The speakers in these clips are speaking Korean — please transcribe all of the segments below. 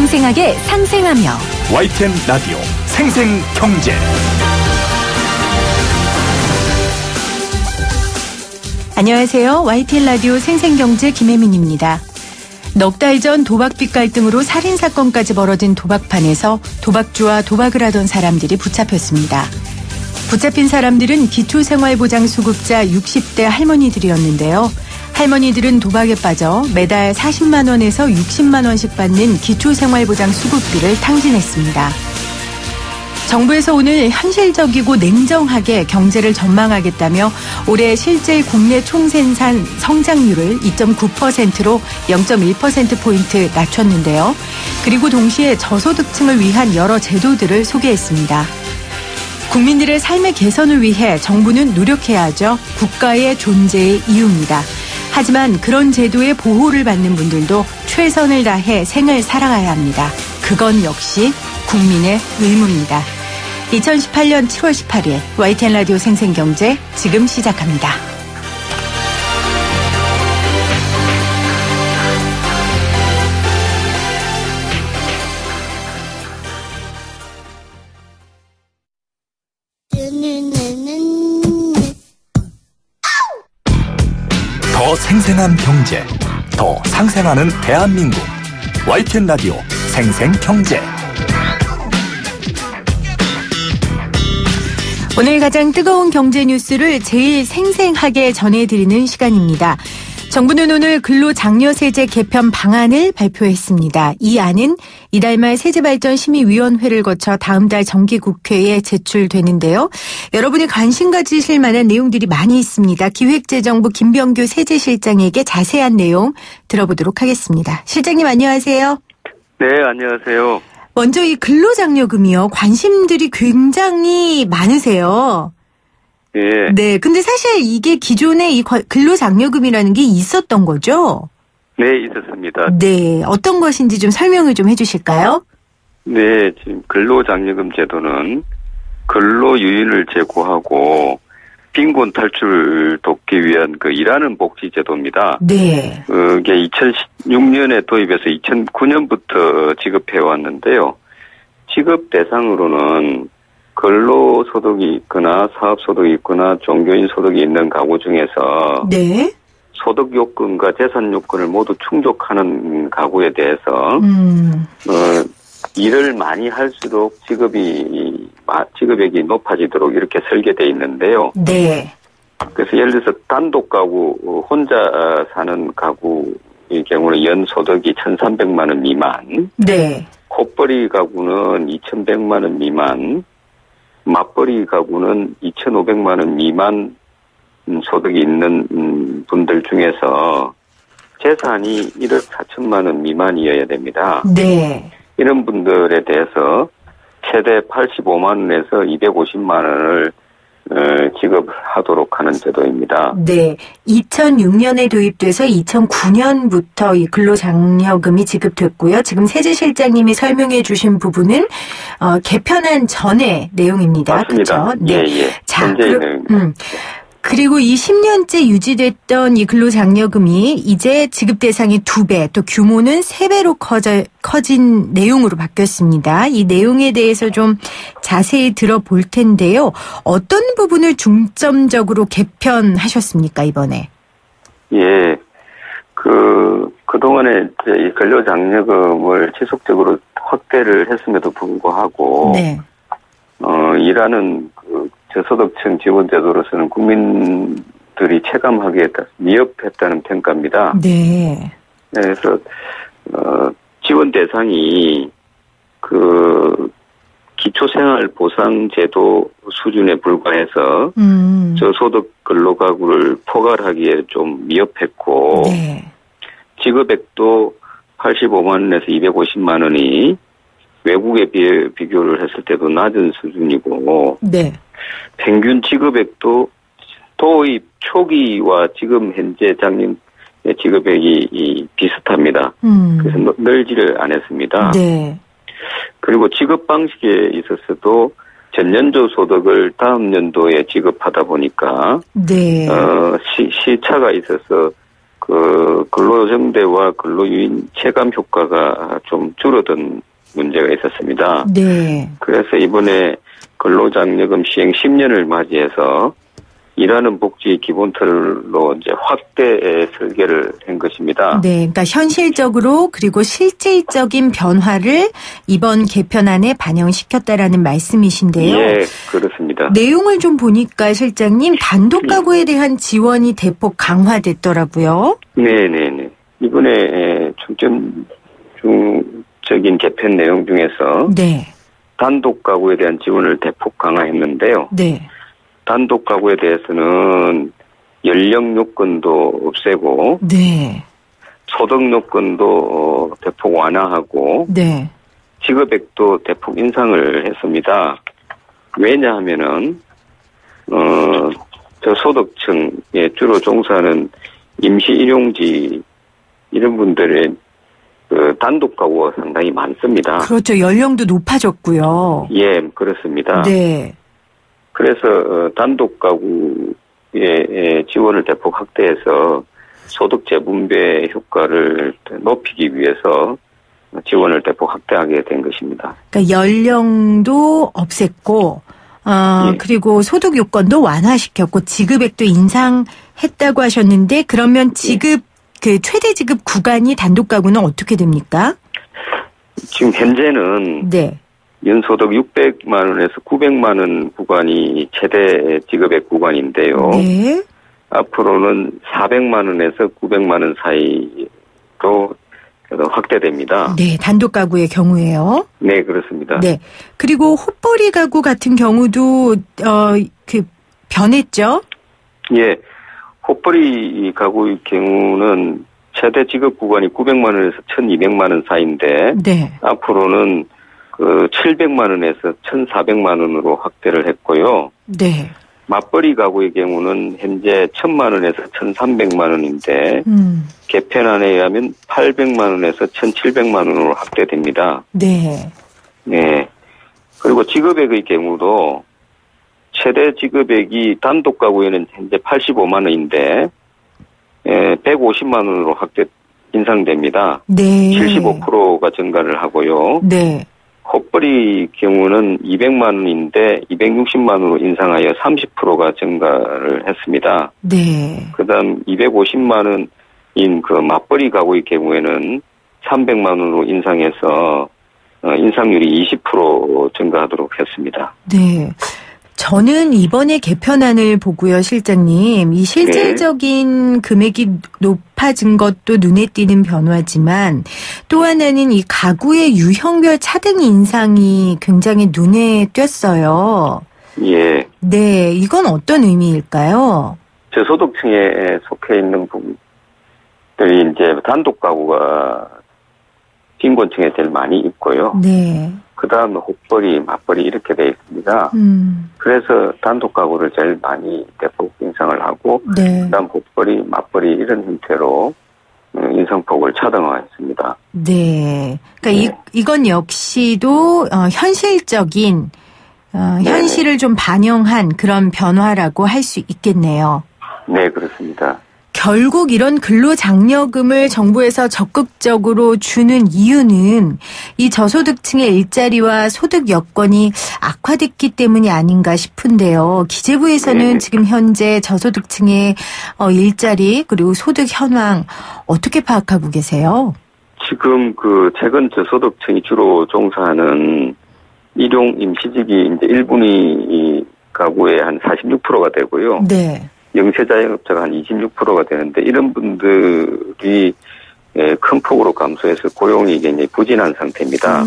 생생하게 상생하며 YTN 라디오 생생경제. 안녕하세요. YTN 라디오 생생경제 김혜민입니다. 넉 달 전 도박빚 갈등으로 살인사건까지 벌어진 도박판에서 도박주와 도박을 하던 사람들이 붙잡혔습니다. 붙잡힌 사람들은 기초생활보장수급자 60대 할머니들이었는데요. 할머니들은 도박에 빠져 매달 40만 원에서 60만 원씩 받는 기초생활보장수급비를 탕진했습니다. 정부에서 오늘 현실적이고 냉정하게 경제를 전망하겠다며 올해 실제 국내 총생산 성장률을 2.9%로 0.1%포인트 낮췄는데요. 그리고 동시에 저소득층을 위한 여러 제도들을 소개했습니다. 국민들의 삶의 개선을 위해 정부는 노력해야 하죠. 국가의 존재의 이유입니다. 하지만 그런 제도의 보호를 받는 분들도 최선을 다해 생을 살아가야 합니다. 그건 역시 국민의 의무입니다. 2018년 7월 18일 YTN 라디오 생생경제 지금 시작합니다. 더 생생한 경제, 더 상생하는 대한민국. YTN 라디오 생생경제. 오늘 가장 뜨거운 경제 뉴스를 제일 생생하게 전해드리는 시간입니다. 정부는 오늘 근로장려세제 개편 방안을 발표했습니다. 이 안은 이달 말 세제발전심의위원회를 거쳐 다음 달 정기국회에 제출되는데요. 여러분이 관심 가지실 만한 내용들이 많이 있습니다. 기획재정부 김병규 세제실장에게 자세한 내용 들어보도록 하겠습니다. 실장님 안녕하세요. 네, 안녕하세요. 먼저 이 근로장려금이요. 관심들이 굉장히 많으세요. 예. 네. 근데 사실 이게 기존에 이 근로장려금이라는 게 있었던 거죠? 네, 있었습니다. 네. 어떤 것인지 좀 설명을 좀 해주실까요? 네, 지금 근로장려금 제도는 근로유인을 제고하고 빈곤 탈출 돕기 위한 그 일하는 복지 제도입니다. 네. 그게 2016년에 도입해서 2009년부터 지급해 왔는데요. 지급 대상으로는 근로소득이 있거나 사업소득이 있거나 종교인 소득이 있는 가구 중에서 네. 소득 요건과 재산 요건을 모두 충족하는 가구에 대해서 일을 많이 할수록 지급액이 높아지도록 이렇게 설계되어 있는데요. 네. 그래서 예를 들어서 단독 가구, 혼자 사는 가구의 경우는 연 소득이 1,300만 원 미만, 네. 콧벌이 가구는 2,100만 원 미만, 맞벌이 가구는 2,500만 원 미만 소득이 있는 분들 중에서 재산이 1억 4천만 원 미만이어야 됩니다. 네. 이런 분들에 대해서 최대 85만 원에서 250만 원을 지급하도록 하는 제도입니다. 네. 2006년에 도입돼서 2009년부터 이 근로장려금이 지급됐고요. 지금 세제실장님이 설명해 주신 부분은 개편한 전의 내용입니다. 맞습니다. 그렇죠? 네. 예. 자, 현재는 그리고 이 10년째 유지됐던 이 근로장려금이 이제 지급 대상이 2배, 또 규모는 3배로 커진 내용으로 바뀌었습니다. 이 내용에 대해서 좀 자세히 들어볼 텐데요. 어떤 부분을 중점적으로 개편하셨습니까, 이번에? 예. 그동안에 이제 이 근로장려금을 지속적으로 확대를 했음에도 불구하고, 네. 일하는 저소득층 지원제도로서는 국민들이 체감하기에 미흡했다는 평가입니다. 네. 그래서 지원 대상이 기초생활보상제도 수준에 불과해서 저소득 근로가구를 포괄하기에 좀 미흡했고, 네. 지급액도 85만 원에서 250만 원이 외국에 비교를 했을 때도 낮은 수준이고, 네. 평균 지급액도 도입 초기와 지금 현재 장년 지급액이 비슷합니다. 그래서 늘지를 않았습니다. 네. 그리고 지급 방식에 있어서도 전년도 소득을 다음 연도에 지급하다 보니까 네. 시차가 있어서 그 근로정대와 근로유인 체감 효과가 좀 줄어든 문제가 있었습니다. 네. 그래서 이번에 근로장려금 시행 10년을 맞이해서 일하는 복지 기본틀로 이제 확대 설계를 한 것입니다. 네, 그러니까 현실적으로 그리고 실질적인 변화를 이번 개편안에 반영시켰다라는 말씀이신데요. 예, 그렇습니다. 내용을 좀 보니까 실장님 단독 가구에 대한 지원이 대폭 강화됐더라고요. 네네네. 이번에 중점적인 개편 내용 중에서 네. 단독 가구에 대한 지원을 대폭 강화했는데요. 네. 단독 가구에 대해서는 연령 요건도 없애고 네. 소득 요건도 대폭 완화하고 네. 지급액도 대폭 인상을 했습니다. 왜냐하면은 저소득층에 주로 종사하는 임시 일용직 이런 분들의 그 단독 가구가 상당히 많습니다. 그렇죠. 연령도 높아졌고요. 예, 그렇습니다. 네. 그래서 단독 가구의 지원을 대폭 확대해서 소득 재분배 효과를 높이기 위해서 지원을 대폭 확대하게 된 것입니다. 그러니까 연령도 없앴고 예. 그리고 소득 요건도 완화시켰고 지급액도 인상했다고 하셨는데 그러면 지급 그 최대 지급 구간이 단독 가구는 어떻게 됩니까? 지금 현재는 네. 연소득 600만 원에서 900만 원 구간이 최대 지급액 구간인데요. 네. 앞으로는 400만 원에서 900만 원 사이로 확대됩니다. 네, 단독 가구의 경우에요. 네, 그렇습니다. 네. 그리고 헛벌이 가구 같은 경우도 변했죠? 예. 헛벌이 가구의 경우는 최대 지급 구간이 900만 원에서 1,200만 원 사이인데 네. 앞으로는 700만 원에서 1,400만 원으로 확대를 했고요. 네. 맞벌이 가구의 경우는 현재 1,000만 원에서 1,300만 원인데 개편안에 의하면 800만 원에서 1,700만 원으로 확대됩니다. 네. 네. 그리고 지급액의 경우도 최대 지급액이 단독 가구에는 현재 85만 원인데 150만 원으로 확대 인상됩니다. 네. 75%가 증가를 하고요. 네. 헛벌이 경우는 200만 원인데 260만 원으로 인상하여 30%가 증가를 했습니다. 네. 그다음 250만 원인 그 맞벌이 가구의 경우에는 300만 원으로 인상해서 인상률이 20% 증가하도록 했습니다. 네. 저는 이번에 개편안을 보고요, 실장님. 이 실질적인 금액이 높아진 것도 눈에 띄는 변화지만 또 하나는 이 가구의 유형별 차등 인상이 굉장히 눈에 띄었어요. 예. 네, 이건 어떤 의미일까요? 저소득층에 속해 있는 분들이 이제 단독 가구가 빈곤층에 제일 많이 있고요. 네. 그 다음에 헛벌이, 맞벌이 이렇게 돼 있습니다. 그래서 단독 가구를 제일 많이 대폭 인상을 하고, 네. 그 다음 헛벌이, 맞벌이 이런 형태로 인상폭을 차등화했습니다. 네. 그러니까 이건 역시도 현실적인 현실을 좀 반영한 그런 변화라고 할 수 있겠네요. 네, 그렇습니다. 결국 이런 근로장려금을 정부에서 적극적으로 주는 이유는 이 저소득층의 일자리와 소득 여건이 악화됐기 때문이 아닌가 싶은데요. 기재부에서는 지금 현재 저소득층의 일자리 그리고 소득 현황 어떻게 파악하고 계세요? 지금 최근 저소득층이 주로 종사하는 일용 임시직이 이제 1분위 가구의 한 46%가 되고요. 네. 영세자영업자가 한 26%가 되는데 이런 분들이 큰 폭으로 감소해서 고용이 굉장히 부진한 상태입니다.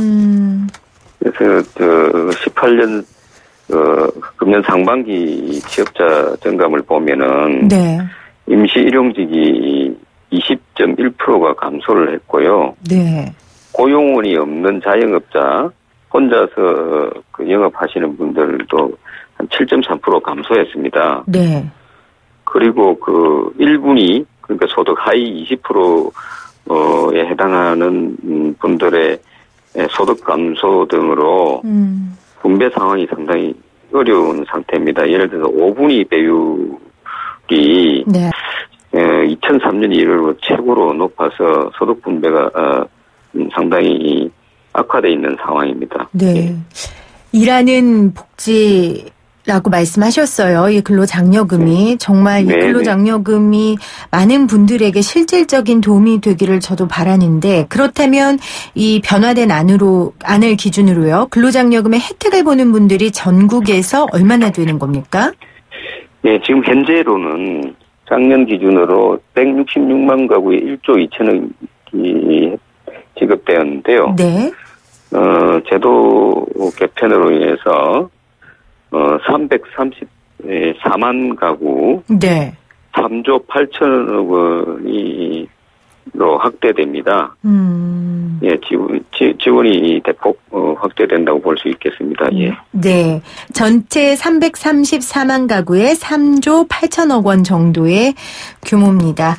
그래서 18년 금년 상반기 취업자 증감을 보면은 네. 임시 일용직이 20.1%가 감소를 했고요. 네. 고용원이 없는 자영업자 혼자서 영업하시는 분들도 한 7.3% 감소했습니다. 네. 그리고 1분위, 그러니까 소득 하위 20%에 해당하는 분들의 소득 감소 등으로 분배 상황이 상당히 어려운 상태입니다. 예를 들어서 5분위 배율이 네. 2003년 이후로 최고로 높아서 소득 분배가 상당히 악화되어 있는 상황입니다. 네. 일하는 복지라고 말씀하셨어요. 이 근로장려금이. 정말 이 근로장려금이 많은 분들에게 실질적인 도움이 되기를 저도 바라는데, 그렇다면 이 변화된 안을 기준으로요, 근로장려금의 혜택을 보는 분들이 전국에서 얼마나 되는 겁니까? 네, 지금 현재로는 작년 기준으로 166만 가구에 1조 2천억이 지급되었는데요. 네. 제도 개편으로 인해서 334만 가구, 네. 3조 8천억 원이로 확대됩니다. 예, 지원이 대폭 확대된다고 볼 수 있겠습니다. 예. 네. 전체 334만 가구에 3조 8천억 원 정도의 규모입니다.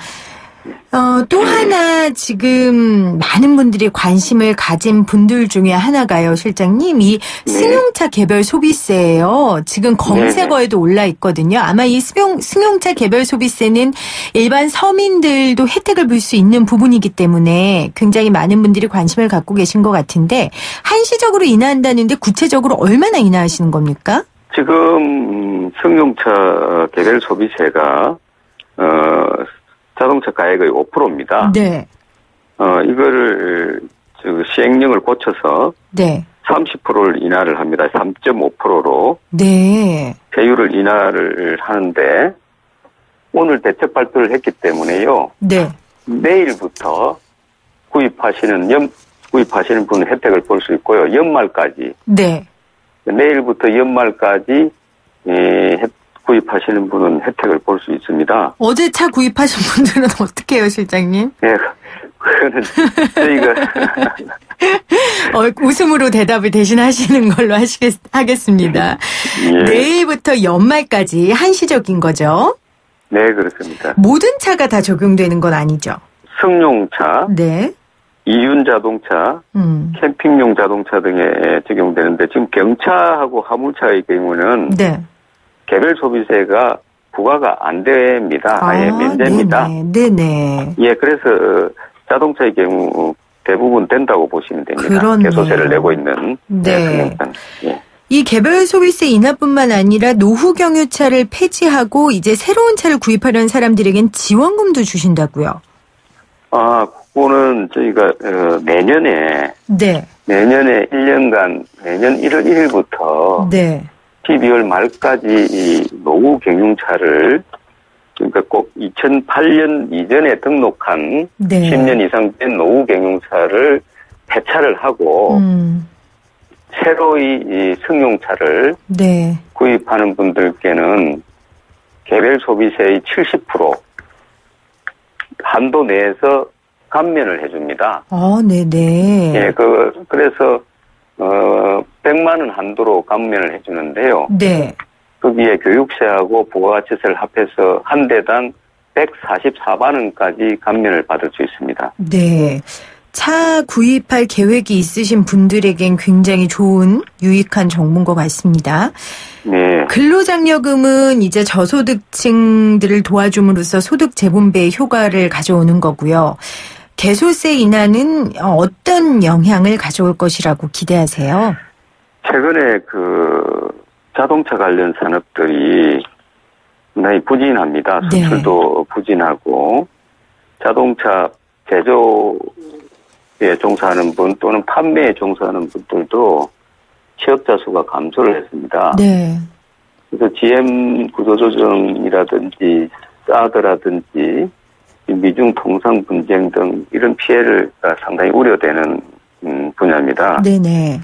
또 하나 지금 많은 분들이 관심을 가진 분들 중에 하나가요, 실장님. 이 승용차 개별 소비세예요. 지금 검색어에도 올라 있거든요. 아마 이 승용차 개별 소비세는 일반 서민들도 혜택을 볼 수 있는 부분이기 때문에 굉장히 많은 분들이 관심을 갖고 계신 것 같은데, 한시적으로 인하한다는데 구체적으로 얼마나 인하하시는 겁니까? 지금 승용차 개별 소비세가 자동차 가액의 5%입니다. 네. 이거를 시행령을 고쳐서 네. 30%를 인하를 합니다. 3.5%로. 네. 세율을 인하를 하는데 오늘 대책 발표를 했기 때문에요. 네. 내일부터 구입하시는 분은 혜택을 볼 수 있고요. 연말까지. 네. 내일부터 연말까지 구입하시는 분은 혜택을 볼 수 있습니다. 어제 차 구입하신 분들은 어떻게 해요, 실장님? 네, 그거는 저희가 웃음으로 대답을 대신 하시는 걸로 하겠습니다. 예. 내일부터 연말까지 한시적인 거죠? 네, 그렇습니다. 모든 차가 다 적용되는 건 아니죠? 승용차, 네, 이륜 자동차, 캠핑용 자동차 등에 적용되는데 지금 경차하고 화물차의 경우는 네. 개별 소비세가 부과가 안 됩니다. 아예 면제입니다. 네네. 예, 그래서 자동차의 경우 대부분 된다고 보시면 됩니다. 그렇네요. 개소세를 내고 있는 승용차는. 예. 이 개별 소비세 인하뿐만 아니라 노후 경유차를 폐지하고 이제 새로운 차를 구입하려는 사람들에겐 지원금도 주신다고요? 그거는 저희가 내년에 1년간 내년 1월 1일부터 네. 12월 말까지 이 노후 경유차를 그러니까 꼭 2008년 이전에 등록한 네. 10년 이상 된 노후 경유차를 폐차를 하고 새로이 이 승용차를 네. 구입하는 분들께는 개별 소비세의 70% 한도 내에서 감면을 해줍니다. 네네. 예, 그래서 100만 원 한도로 감면을 해주는데요. 네. 거기에 교육세하고 부가가치세를 합해서 한 대당 144만 원까지 감면을 받을 수 있습니다. 네. 차 구입할 계획이 있으신 분들에겐 굉장히 좋은 유익한 정보인 것 같습니다. 네. 근로장려금은 이제 저소득층들을 도와줌으로써 소득 재분배의 효과를 가져오는 거고요. 개소세 인하는 어떤 영향을 가져올 것이라고 기대하세요? 최근에 자동차 관련 산업들이 상당히 부진합니다. 수출도 네. 부진하고 자동차 제조에 종사하는 분 또는 판매에 종사하는 분들도 취업자 수가 감소를 했습니다. 네. 그래서 GM 구조조정이라든지 사드라든지 미중 통상 분쟁 등 이런 피해가 상당히 우려되는 분야입니다. 네네.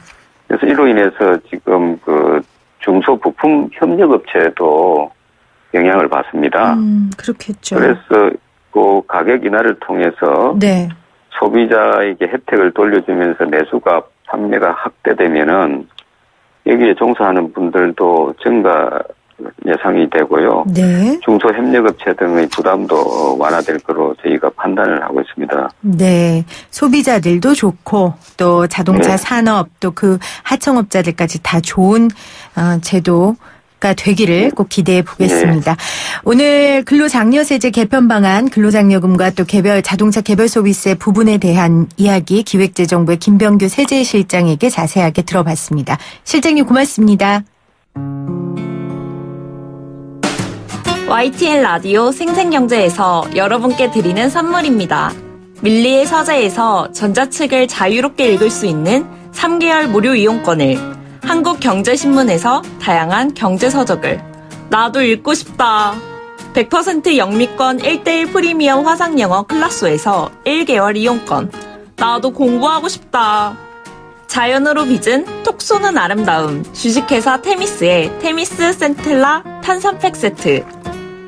그래서 이로 인해서 지금 중소부품 협력업체도 영향을 받습니다. 그렇겠죠. 그래서 가격 인하를 통해서 네. 소비자에게 혜택을 돌려주면서 내수가 판매가 확대되면은 여기에 종사하는 분들도 증가 예상이 되고요. 네. 중소협력업체 등의 부담도 완화될 거로 저희가 판단을 하고 있습니다. 네. 소비자들도 좋고 또 자동차 네. 산업 또 그 하청업자들까지 다 좋은 제도 가 되기를 꼭 기대해 보겠습니다. 오늘 근로장려세제 개편 방안, 근로장려금과 또 자동차 개별 소비세 부분에 대한 이야기 기획재정부의 김병규 세제실장에게 자세하게 들어봤습니다. 실장님 고맙습니다. YTN 라디오 생생경제에서 여러분께 드리는 선물입니다. 밀리의 서재에서 전자책을 자유롭게 읽을 수 있는 3개월 무료 이용권을, 한국경제신문에서 다양한 경제서적을, 나도 읽고 싶다. 100% 영미권 1:1 프리미엄 화상영어 클라소에서 1개월 이용권, 나도 공부하고 싶다. 자연으로 빚은 톡 쏘는 아름다움, 주식회사 테미스의 테미스 센텔라 탄산팩 세트,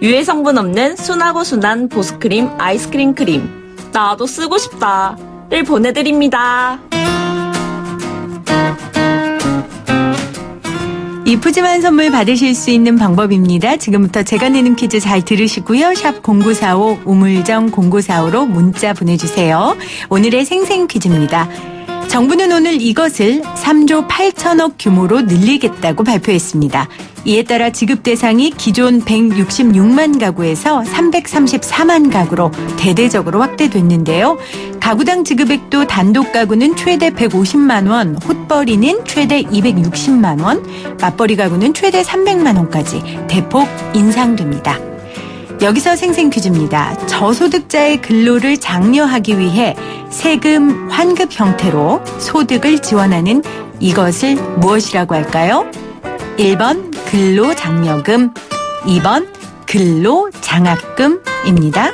유해 성분 없는 순하고 순한 보습크림 아이스크림 크림, 나도 쓰고 싶다를 보내드립니다. 이 푸짐한 선물 받으실 수 있는 방법입니다. 지금부터 제가 내는 퀴즈 잘 들으시고요. 샵 0945 우물정 0945로 문자 보내주세요. 오늘의 생생 퀴즈입니다. 정부는 오늘 이것을 3조 8천억 규모로 늘리겠다고 발표했습니다. 이에 따라 지급 대상이 기존 166만 가구에서 334만 가구로 대대적으로 확대됐는데요. 가구당 지급액도 단독 가구는 최대 150만 원, 헛벌이는 최대 260만 원, 맞벌이 가구는 최대 300만 원까지 대폭 인상됩니다. 여기서 생생 퀴즈입니다. 저소득자의 근로를 장려하기 위해 세금 환급 형태로 소득을 지원하는 이것을 무엇이라고 할까요? 1번 근로장려금, 2번 근로장학금입니다.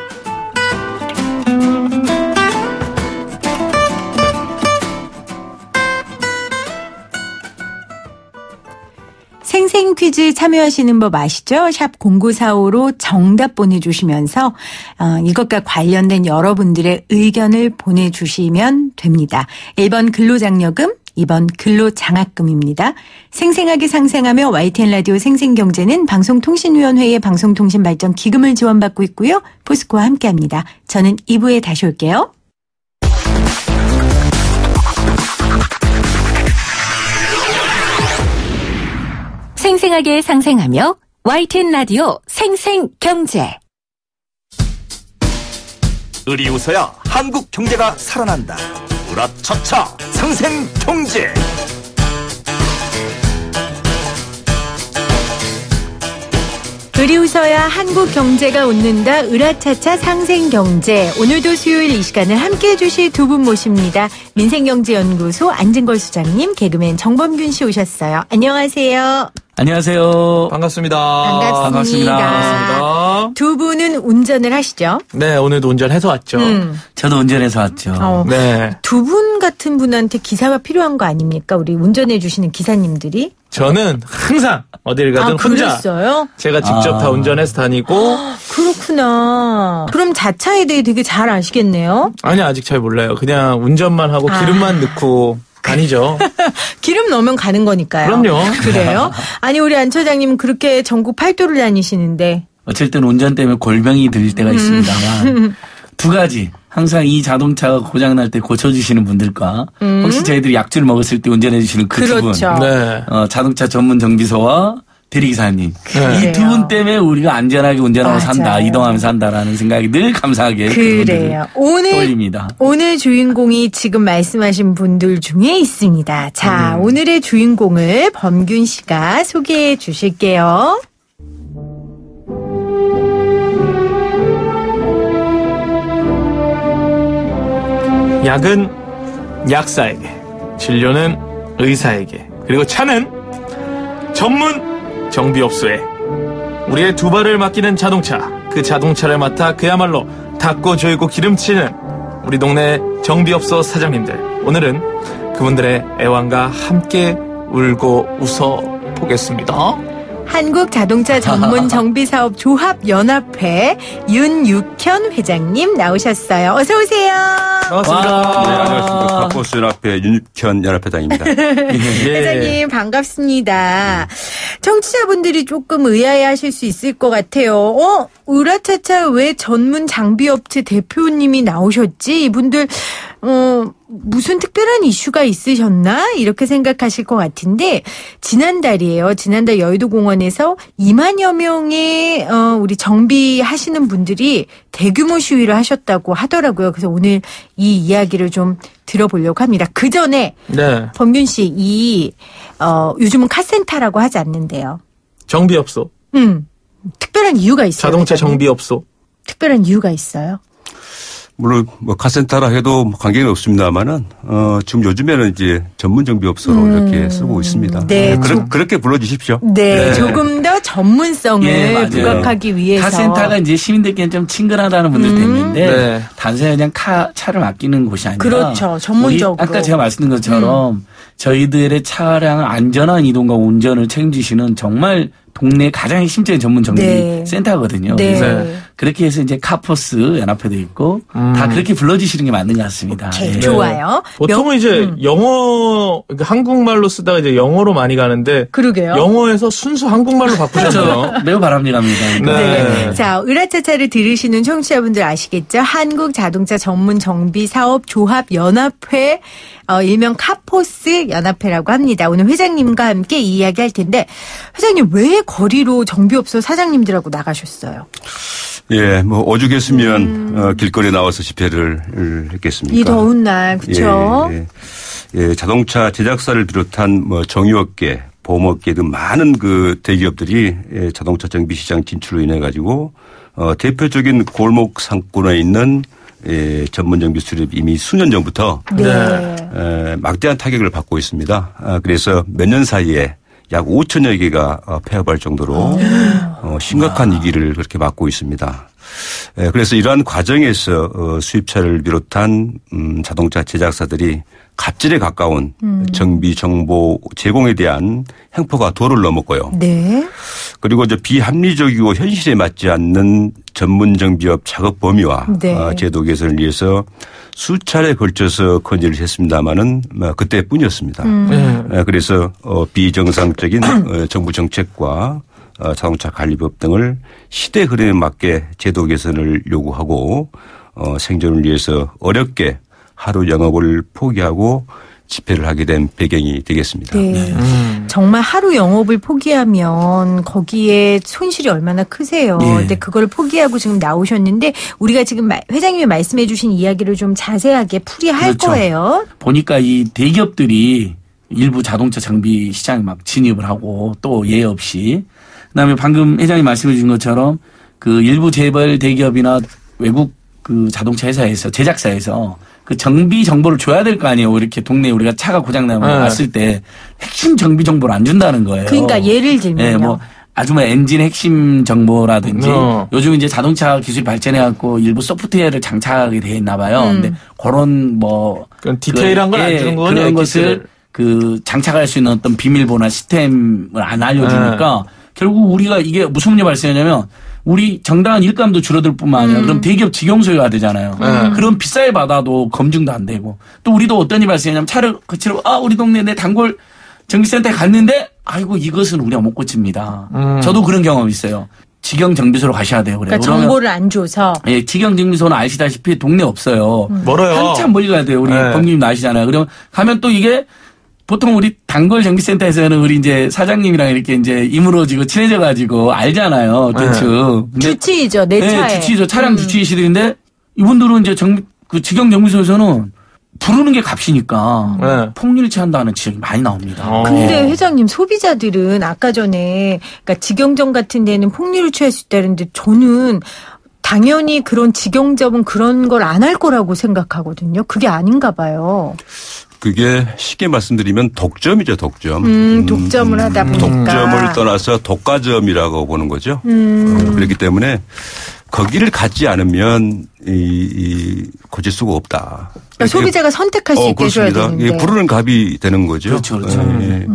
생생 퀴즈 참여하시는 법 아시죠? 샵 0945로 정답 보내주시면서 이것과 관련된 여러분들의 의견을 보내주시면 됩니다. 1번 근로장려금, 2번 근로장학금입니다. 생생하게 상생하며 YTN 라디오 생생경제는 방송통신위원회의 방송통신발전기금을 지원받고 있고요. 포스코와 함께합니다. 저는 2부에 다시 올게요. 생생하게 상생하며 YTN 라디오 생생경제. 을이 웃어야 한국 경제가 살아난다. 으라차차 상생경제. 을이 웃어야 한국 경제가 웃는다. 으라차차 상생경제. 오늘도 수요일 이 시간을 함께해 주실 두 분 모십니다. 민생경제연구소 안진걸 수장님, 개그맨 정범균 씨 오셨어요. 안녕하세요. 안녕하세요. 반갑습니다. 반갑습니다. 두 분은 운전을 하시죠? 네, 오늘도 운전해서 왔죠. 저도 운전해서 왔죠. 네. 두 분 같은 분한테 기사가 필요한 거 아닙니까? 우리 운전해 주시는 기사님들이. 저는 항상 어딜 가든 혼자. 그랬어요? 제가 직접 다 운전해서 다니고. 그렇구나. 그럼 자차에 대해 되게 잘 아시겠네요? 아니, 아직 잘 몰라요. 그냥 운전만 하고 기름만 넣고 다니죠. 기름 넣으면 가는 거니까요. 그럼요. 그래요? 아니, 우리 안 처장님은 그렇게 전국 8도를 다니시는데. 어쩔 때는 운전 때문에 골병이 들릴 때가 있습니다만 두 가지. 항상 이 자동차가 고장날 때 고쳐주시는 분들과 혹시 저희들이 약주를 먹었을 때 운전해 주시는 그 두 분. 네. 자동차 전문 정비소와 대리기사님. 네. 이 두 분 때문에 우리가 안전하게 운전하고 산다. 이동하면서 산다라는 생각이 늘 감사하게 그래요. 떠올립니다. 오늘 주인공이 지금 말씀하신 분들 중에 있습니다. 자, 오늘의 주인공을 범균 씨가 소개해 주실게요. 약은 약사에게, 진료는 의사에게, 그리고 차는 전문 정비업소에. 우리의 두 발을 맡기는 자동차, 그 자동차를 맡아 그야말로 닦고 조이고 기름치는 우리 동네 정비업소 사장님들. 오늘은 그분들의 애환과 함께 울고 웃어 보겠습니다. 한국자동차 전문 정비사업 조합연합회 윤육현 회장님 나오셨어요. 어서 오세요. 반갑습니다. 네, 안녕하십니까. 박보수연합회 윤육현 연합회장입니다. 회장님 반갑습니다. 청취자분들이 조금 의아해하실 수 있을 것 같아요. 으라차차 왜 전문 장비업체 대표님이 나오셨지? 이분들 무슨 특별한 이슈가 있으셨나? 이렇게 생각하실 것 같은데, 지난달이에요. 지난달 여의도공원에서 2만여 명의, 우리 정비하시는 분들이 대규모 시위를 하셨다고 하더라고요. 그래서 오늘 이 이야기를 좀 들어보려고 합니다. 그 전에, 네. 범균 씨, 요즘은 카센터라고 하지 않는데요. 정비업소. 특별한 이유가 있어요. 자동차 정비업소. 특별한 이유가 있어요. 물론 카센터라 해도 관계는 없습니다만은 지금 요즘에는 이제 전문 정비업소로 이렇게 쓰고 있습니다. 네, 그렇게 불러주십시오. 네, 조금 더 전문성을 부각하기 위해서. 카센터가 이제 시민들께는 좀 친근하다는 분들 때문인데 단순히 그냥 차를 맡기는 곳이 아니라 그렇죠, 전문적으로. 아까 제가 말씀드린 것처럼 저희들의 차량 안전한 이동과 운전을 책임지시는 정말 동네 가장 핵심적인 전문 정비 센터거든요. 네. 그래서 그렇게 해서 이제 카포스 연합회도 있고 다 그렇게 불러주시는 게 맞는 것 같습니다. 네. 좋아요. 보통은 이제 영어 한국말로 쓰다가 이제 영어로 많이 가는데 그러게요. 영어에서 순수 한국말로 바꾸셨죠. 매우 바람직합니다. 네. 자, 으라차차를 들으시는 청취자분들 아시겠죠? 한국자동차 전문 정비 사업 조합 연합회 일명 카포스 연합회라고 합니다. 오늘 회장님과 함께 이 이야기 할 텐데 회장님 왜 거리로 정비업소 사장님들하고 나가셨어요? 예, 오죽했으면 길거리에 나와서 집회를 했겠습니까? 이 더운 날, 그렇죠? 예, 자동차 제작사를 비롯한 정유업계, 보험업계 등 많은 그 대기업들이 자동차 정비 시장 진출로 인해 가지고 대표적인 골목 상권에 있는 전문 정비 수립 이미 수년 전부터 막대한 타격을 받고 있습니다. 그래서 몇 년 사이에 약 5천여 개가 폐업할 정도로 심각한 위기를 그렇게 맞고 있습니다. 그래서 이러한 과정에서 수입차를 비롯한 자동차 제작사들이 갑질에 가까운 정비 정보 제공에 대한 횡포가 도를 넘었고요. 네. 그리고 이제 비합리적이고 현실에 맞지 않는 전문 정비업 작업 범위와 제도 개선을 위해서 수차례 걸쳐서 건의를 했습니다마는 그때뿐이었습니다. 그래서 비정상적인 정부 정책과 자동차 관리법 등을 시대 흐름에 맞게 제도 개선을 요구하고 생존을 위해서 어렵게 하루 영업을 포기하고 집회를 하게 된 배경이 되겠습니다. 네. 정말 하루 영업을 포기하면 거기에 손실이 얼마나 크세요. 근데 그걸 포기하고 지금 나오셨는데 우리가 지금 회장님이 말씀해 주신 이야기를 좀 자세하게 풀이할 거예요. 보니까 이 대기업들이 일부 자동차 장비 시장에 막 진입을 하고 또 예외 없이 그다음에 방금 회장님 말씀해 주신 것처럼 그 일부 재벌 대기업이나 외국 그 자동차 회사에서 제작사에서 그 정비 정보를 줘야 될 거 아니에요. 이렇게 동네에 우리가 차가 고장나면 왔을 때 핵심 정비 정보를 안 준다는 거예요. 그러니까 예를 들면요. 아주 엔진 핵심 정보라든지 요즘 이제 자동차 기술이 발전해 갖고 일부 소프트웨어를 장착하게 돼 있나 봐요. 근데 그런 디테일한 건 안 주는 거예요. 그런 것을 그 장착할 수 있는 어떤 비밀번호나 시스템을 안 알려주니까 결국 우리가 이게 무슨 문제 발생하냐면 우리 정당한 일감도 줄어들 뿐만 아니라 그럼 대기업 직영 소유가 되잖아요. 그럼 비싸게 받아도 검증도 안 되고 또 우리도 어떤 일이 발생하냐면 차를 거치러 우리 동네 내 단골 정비센터에 갔는데 아이고 이것은 우리가 못 고칩니다. 저도 그런 경험이 있어요. 직영 정비소로 가셔야 돼요. 그러니까 정보를 안 줘서. 예, 직영 정비소는 아시다시피 동네 없어요. 멀어요. 한참 멀리 가야 돼요. 우리 범님도 아시잖아요. 그러면 가면 또 이게 보통 우리 단골 정비센터에서는 우리 이제 사장님이랑 이렇게 이제 이물어지고 친해져가지고 알잖아요. 대충. 주치의죠. 내 차에. 주치의죠. 차량 주치의시들인데 이분들은 이제 그 직영 정비소에서는 부르는 게 값이니까 폭리를 취한다는 지적이 많이 나옵니다. 근데 회장님 소비자들은 아까 전에 그러니까 직영점 같은 데는 폭리를 취할 수 있다는데 저는 당연히 그런 직영점은 그런 걸 안 할 거라고 생각하거든요. 그게 아닌가 봐요. 그게 쉽게 말씀드리면 독점이죠, 독점. 독점을 하다 보니까. 독점을 떠나서 독과점이라고 보는 거죠. 그렇기 때문에 거기를 갖지 않으면 고칠 수가 없다. 그러니까 소비자가 선택할 수 있게 해줘야 되는데. 부르는 값이 되는 거죠. 그렇죠.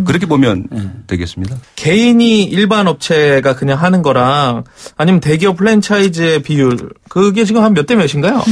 그렇게 보면 되겠습니다. 개인이 일반 업체가 그냥 하는 거랑 아니면 대기업 프랜차이즈의 비율 그게 지금 한 몇 대 몇인가요?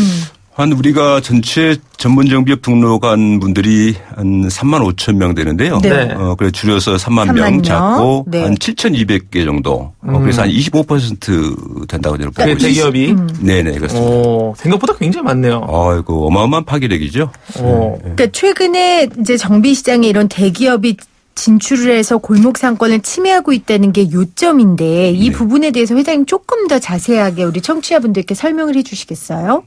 한 우리가 전체 전문 정비업 등록한 분들이 한 3만 5천 명 되는데요. 네. 그래서 줄여서 3만 명 잡고 네. 한 7,200개 정도. 그래서 한 25% 된다고 저는 보고 있습니다. 대기업이? 네네, 그렇습니다. 생각보다 굉장히 많네요. 아이고, 어마어마한 파괴력이죠. 그러니까 최근에 이제 정비 시장에 이런 대기업이 진출을 해서 골목 상권을 침해하고 있다는 게 요점인데 이 부분에 대해서 회장님 조금 더 자세하게 우리 청취자분들께 설명을 해 주시겠어요?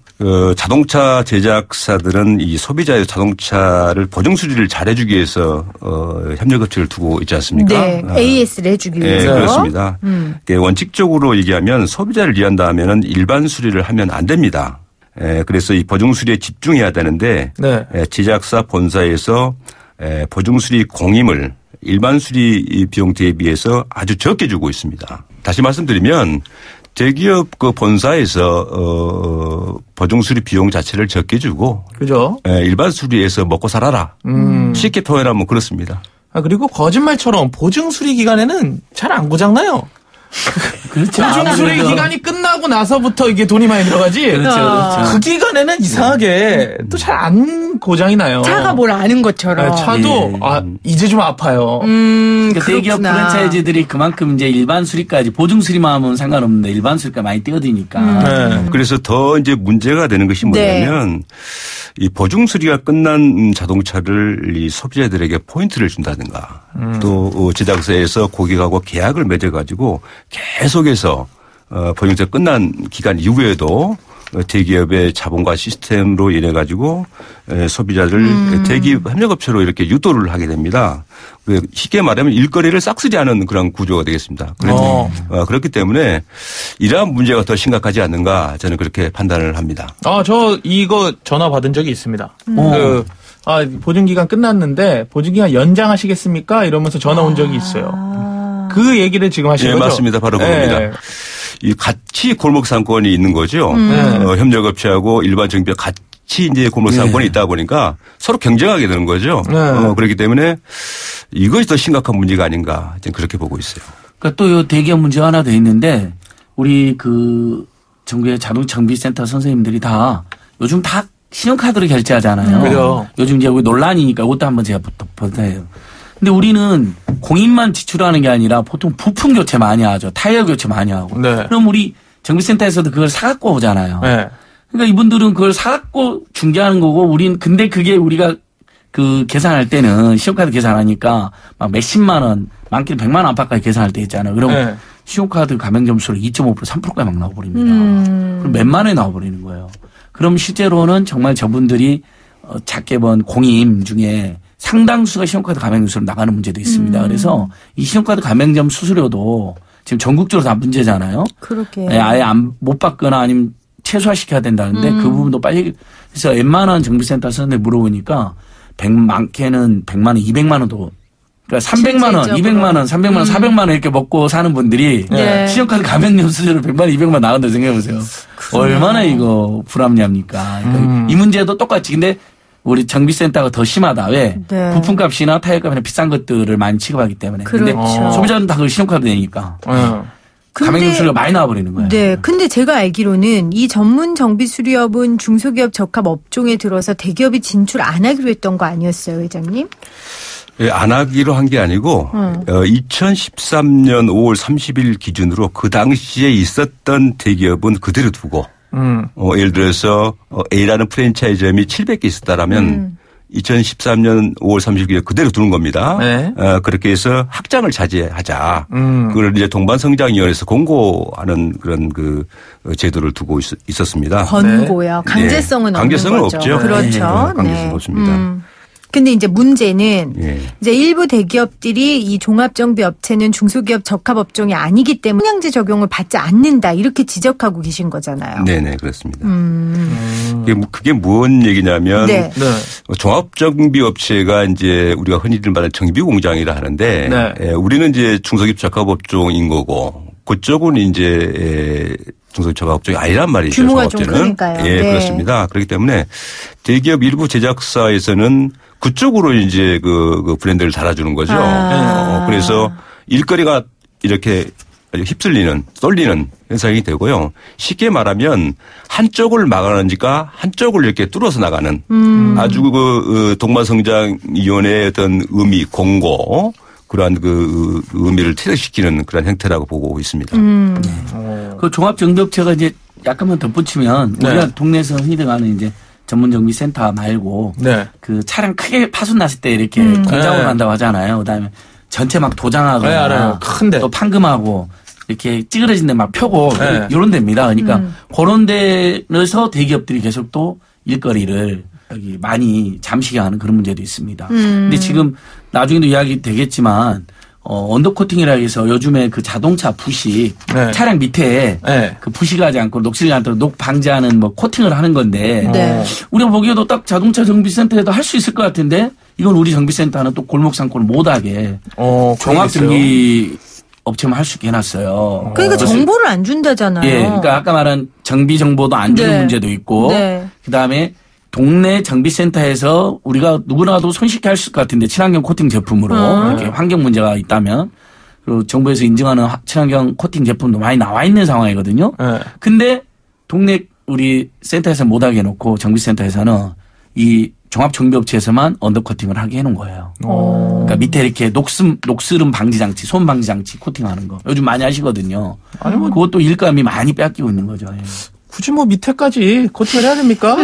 자동차 제작사들은 이 소비자의 자동차를 보증 수리를 잘해주기 위해서 협력업체를 두고 있지 않습니까? 네, AS를 해주기 위해서. 네, 그렇습니다. 원칙적으로 얘기하면 소비자를 위한다면은 일반 수리를 하면 안 됩니다. 그래서 이 보증 수리에 집중해야 되는데 네. 제작사 본사에서 보증 수리 공임을 일반 수리 비용 대비해서 아주 적게 주고 있습니다. 다시 말씀드리면 대기업 그 본사에서 보증 수리 비용 자체를 적게 주고, 그죠? 일반 수리에서 먹고 살아라. 쉽게 표현하면 그렇습니다. 그리고 거짓말처럼 보증 수리 기간에는 잘 안 고장나요. 그렇죠. 보증 수리 기간이 끝나고 나서부터 이게 돈이 많이 들어가지. 그렇죠. 그 기간에는 이상하게 또 잘 안 고장이 나요. 차가 뭘 아는 것처럼. 차도 이제 좀 아파요. 그러니까 대기업 프랜차이즈들이 그만큼 이제 일반 수리까지 보증 수리만 하면 상관없는데 일반 수리까지 많이 뛰어드니까. 그래서 더 이제 문제가 되는 것이 뭐냐면 이 보증 수리가 끝난 자동차를 이 소비자들에게 포인트를 준다든가 또 제작사에서 고객하고 계약을 맺어가지고 계속해서 보증자 끝난 기간 이후에도 대기업의 자본과 시스템으로 인해 가지고 소비자를 대기업 협력업체로 이렇게 유도를 하게 됩니다. 쉽게 말하면 일거리를 싹쓸이하는 그런 구조가 되겠습니다. 그렇기 때문에 이러한 문제가 더 심각하지 않는가 저는 그렇게 판단을 합니다. 저 이거 전화 받은 적이 있습니다. 보증기간 끝났는데 보증기간 연장하시겠습니까? 이러면서 전화 온 적이 있어요. 그 얘기를 지금 하시는 거죠? 네, 맞습니다. 바로 그겁니다. 이 같이 골목 상권이 있는 거죠. 협력업체하고 일반 정비업 같이 이제 골목 상권이 있다 보니까 서로 경쟁하게 되는 거죠. 그렇기 때문에 이것이 더 심각한 문제가 아닌가 저는 그렇게 보고 있어요. 그러니까 또 이 대기업 문제가 하나 더 있는데 우리 그 정부의 자동차 정비센터 선생님들이 다 요즘 다 신용카드로 결제하잖아요. 그래요. 요즘 이제 논란이니까 이것도 한번 제가 보태요. 근데 우리는 공인만 지출하는 게 아니라 보통 부품 교체 많이 하죠. 타이어 교체 많이 하고. 네. 그럼 우리 정비센터에서도 그걸 사갖고 오잖아요. 네. 그러니까 이분들은 그걸 사갖고 중개하는 거고 우린 근데 그게 우리가 그 계산할 때는 신용카드 계산하니까 막 몇십만 원, 많게는 100만 원 안팎까지 계산할 때 있잖아요. 그럼 신용카드 가맹 점수를 2.5% 3%까지 막 나와버립니다. 그럼 몇만 원에 나와버리는 거예요. 그럼 실제로는 정말 저분들이 작게 번 공임 중에 상당수가 신용카드 가맹점수로 나가는 문제도 있습니다. 그래서 이 신용카드 가맹점 수수료도 지금 전국적으로 다 문제잖아요. 그렇게. 아예 못 받거나 아니면 최소화시켜야 된다는데 그 부분도 빨리 그래서 웬만한 정비센터 선생님 물어보니까 많게는 100만 원, 200만 원도 그러니까 300만 원, 200만 원, 300만 원, 400만 원 이렇게 먹고 사는 분들이 신용카드 가맹점 수수료 100만 원, 200만 원 나간다 생각해 보세요. 얼마나 이거 불합리합니까? 그러니까 이 문제도 똑같이 근데 우리 정비센터가 더 심하다. 왜? 부품값이나 타이어값이나 비싼 것들을 많이 취급하기 때문에. 그렇죠. 근데 소비자는 다 그 신용카드 내니까. 가맹점 수수료가 많이 나와버리는 거예요. 네. 근데 제가 알기로는 이 전문 정비 수리업은 중소기업 적합 업종에 들어서 대기업이 진출 안 하기로 했던 거 아니었어요, 회장님? 안 하기로 한 게 아니고 2013년 5월 30일 기준으로 그 당시에 있었던 대기업은 그대로 두고 예를 들어서 A라는 프랜차이즈점이 700개 있었다라면 2013년 5월 30일 그대로 두는 겁니다. 그렇게 해서 확장을 자제하자. 그걸 이제 동반성장위원회에서 공고하는 그런 그 제도를 두고 있었습니다. 권고요. 강제성은 없는 강제성은 거죠. 없죠. 그렇죠. 강제성은 없습니다. 근데 이제 문제는 이제 일부 대기업들이 이 종합정비업체는 중소기업 적합업종이 아니기 때문에 영양제 적용을 받지 않는다 이렇게 지적하고 계신 거잖아요. 네네 그렇습니다. 그게 무슨 얘기냐면 종합정비업체가 이제 우리가 흔히들 말하는 정비공장이라 하는데 우리는 이제 중소기업 적합업종인 거고 그쪽은 이제 중소기업 적합업종이 아니란 말이죠. 규모가 좀 크니까요. 그렇습니다. 그렇기 때문에 대기업 일부 제작사에서는 그쪽으로 이제 그 브랜드를 달아주는 거죠. 그래서 일거리가 이렇게 휩쓸리는 쏠리는 현상이 되고요. 쉽게 말하면 한쪽을 막아내니까 한쪽을 이렇게 뚫어서 나가는 아주 그 동반성장위원회의 어떤 의미 공고 그러한 그 의미를 퇴색시키는 그런 형태라고 보고 있습니다. 그 종합정비업체가 이제 약간만 덧붙이면 우리가 동네에서 흔히들 가는 이제 전문정비센터 말고 그 차량 크게 파손 났을 때 이렇게 공장으로 간다고 하잖아요. 그다음에 전체 막 도장하거나 큰데 또 판금하고 이렇게 찌그러진 데 막 펴고 이런 데입니다. 그러니까 그런 데에서 대기업들이 계속 또 일거리를 여기 많이 잠식해 하는 그런 문제도 있습니다. 근데 지금 나중에도 이야기 되겠지만 언더코팅이라 해서 요즘에 그 자동차 부식 차량 밑에 그 부식하지 않고 녹슬지 않도록 녹 방지하는 뭐 코팅을 하는 건데 우리가 보기에도 딱 자동차 정비센터에도 할 수 있을 것 같은데 이건 우리 정비센터는 또 골목 상권을 못하게 종합 정비 업체만 할 수 있게 해놨어요. 그러니까 정보를 안 준다잖아요. 예, 그러니까 아까 말한 정비 정보도 안 주는 문제도 있고 그다음에 동네 정비센터에서 우리가 누구나도 손쉽게 할 수 있을 것 같은데 친환경 코팅 제품으로 이렇게 환경 문제가 있다면 그리고 정부에서 인증하는 친환경 코팅 제품도 많이 나와 있는 상황이거든요. 근데 동네 우리 센터에서 못하게 해놓고 정비센터에서는 이 종합정비업체에서만 언더코팅을 하게 해놓은 거예요. 그러니까 밑에 이렇게 녹스름 방지 장치, 손 방지 장치 코팅하는 거 요즘 많이 하시거든요. 아니 뭐 그것도 일감이 많이 뺏기고 있는 거죠. 예. 굳이 뭐 밑에까지 코팅을 해야 됩니까?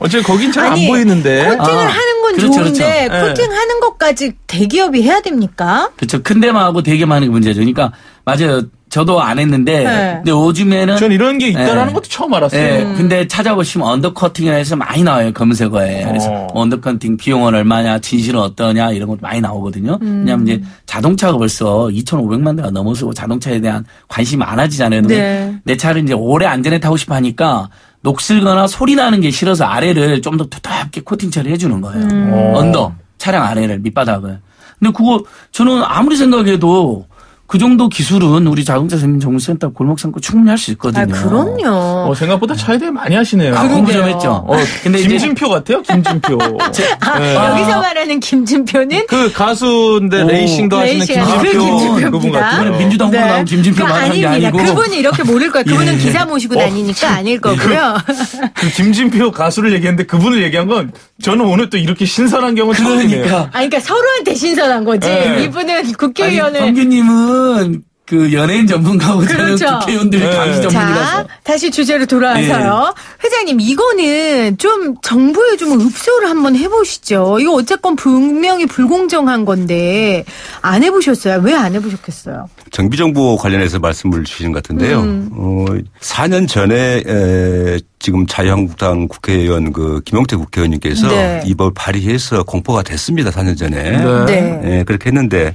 어차피 거긴 잘 안 보이는데. 코팅을 하는 건 좋은데 코팅하는 것까지 대기업이 해야 됩니까? 그렇죠. 큰 데만 하고 대기업만 하는 게 문제죠. 그러니까 맞아요. 저도 안 했는데 근데 요즘에는 전 이런 게 있다라는 것도 처음 알았어요. 근데 찾아보시면 언더커팅이라 해서 많이 나와요. 검색어에. 그래서 언더커팅 비용은 얼마냐, 진실은 어떠냐 이런 것도 많이 나오거든요. 왜냐하면 이제 자동차가 벌써 2,500만 대가 넘어서고 자동차에 대한 관심이 많아지잖아요. 내 차를 이제 오래 안전에 타고 싶어 하니까 녹슬거나 소리 나는 게 싫어서 아래를 좀 더 두텁게 코팅 처리해 주는 거예요. 언더 차량 아래를 밑바닥을. 근데 그거 저는 아무리 생각해도 그 정도 기술은 우리 자동차 전문정비센터 골목상권 충분히 할 수 있거든요. 그럼요. 생각보다 차에 대해 많이 하시네요. 공부 좀 했죠. 근데 김진표 같아요, 김진표. 여기서 말하는 김진표는 그 가수인데 레이싱도 하시는 김진표 그분 같아요. 민주당 후보 나온 김진표 말하는 게 아니고. 그분이 이렇게 모를 거예요. 그분은 기사 모시고 다니니까 아닐 거고요. 그 김진표 가수를 얘기했는데 그분을 얘기한 건 저는 오늘 또 이렇게 신선한 경우 처음이네요. 그러니까 서로한테 신선한 거지. 이분은 국회의원을. 범규님은 그 연예인 전문가고 저는 국회의원들이 감시 전문가라서. 자, 다시 주제로 돌아와서요. 회장님, 이거는 좀 정부에 좀 읍소를 한번 해보시죠. 이거 어쨌건 분명히 불공정한 건데 안 해보셨어요? 왜 안 해보셨겠어요? 정비정보 관련해서 말씀을 주시는 것 같은데요. 4년 전에 지금 자유한국당 국회의원 그 김용태 국회의원님께서 이 법 발의해서 공포가 됐습니다. 4년 전에. 그렇게 했는데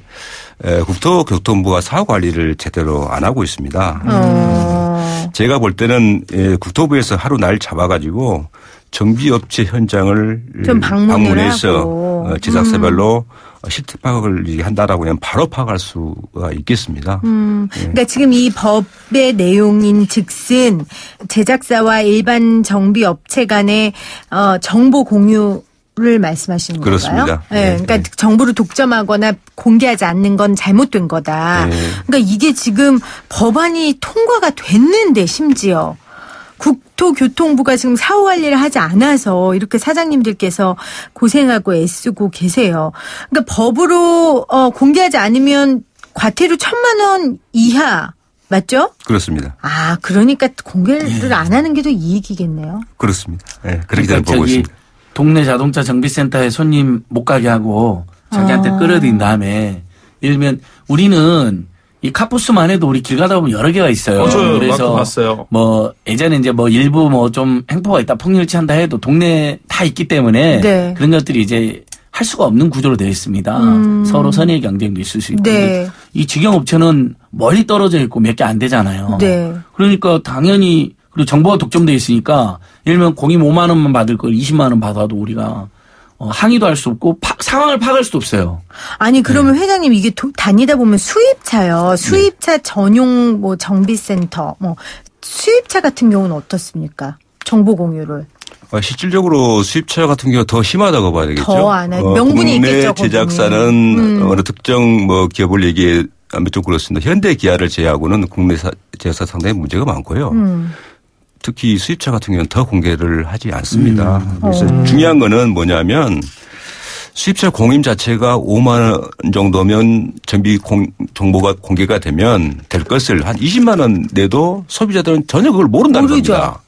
국토교통부가 사후 관리를 제대로 안 하고 있습니다. 제가 볼 때는 국토부에서 하루 날 잡아가지고 정비업체 현장을 좀 방문해서 제작사별로 실태 파악을 한다라고 하면 바로 파악할 수가 있겠습니다. 그러니까 지금 이 법의 내용인 즉슨 제작사와 일반 정비업체 간의 정보 공유 를 말씀하시는 건가요? 그렇습니다. 그러니까 정보를 독점하거나 공개하지 않는 건 잘못된 거다. 그러니까 이게 지금 법안이 통과가 됐는데 심지어 국토교통부가 지금 사후 관리를 하지 않아서 이렇게 사장님들께서 고생하고 애쓰고 계세요. 그러니까 법으로 공개하지 않으면 과태료 1,000만 원 이하 맞죠? 그렇습니다. 그러니까 공개를 안 하는 게 더 이익이겠네요. 그렇습니다. 그렇게 저는 보고 있습니다. 동네 자동차 정비센터에 손님 못 가게 하고 자기한테 끌어들인 다음에 예를 들면 우리는 이 카푸스만 해도 우리 길 가다 보면 여러 개가 있어요. 그래서 봤어요. 뭐 예전에 이제 뭐 일부 뭐 좀 행포가 있다 폭력치한다 해도 동네 다 있기 때문에 그런 것들이 이제 할 수가 없는 구조로 되어 있습니다. 서로 선의 경쟁도 있을 수 있고 이 직영업체는 멀리 떨어져 있고 몇 개 안 되잖아요. 그러니까 당연히 그리고 정보가 독점되어 있으니까 예를 들면 공임 5만 원만 받을 걸 20만 원 받아도 우리가 항의도 할 수 없고 상황을 파악할 수도 없어요. 아니 그러면 회장님 이게 다니다 보면 수입차요. 수입차 전용 뭐 정비센터 뭐 수입차 같은 경우는 어떻습니까? 정보 공유를. 실질적으로 수입차 같은 경우 더 심하다고 봐야 되겠죠. 더 안 해. 명분이 있겠죠. 국내 제작사는 어느 특정 뭐 기업을 좀 그렇습니다. 현대기아를 제외하고는 국내 제약사 상당히 문제가 많고요. 특히 수입차 같은 경우는 더 공개를 하지 않습니다. 그래서 중요한 거는 뭐냐면 수입차 공임 자체가 5만 원 정도면 정비 정보가 공개가 되면 될 것을 한 20만 원 내도 소비자들은 전혀 그걸 모른다는 모르죠. 겁니다.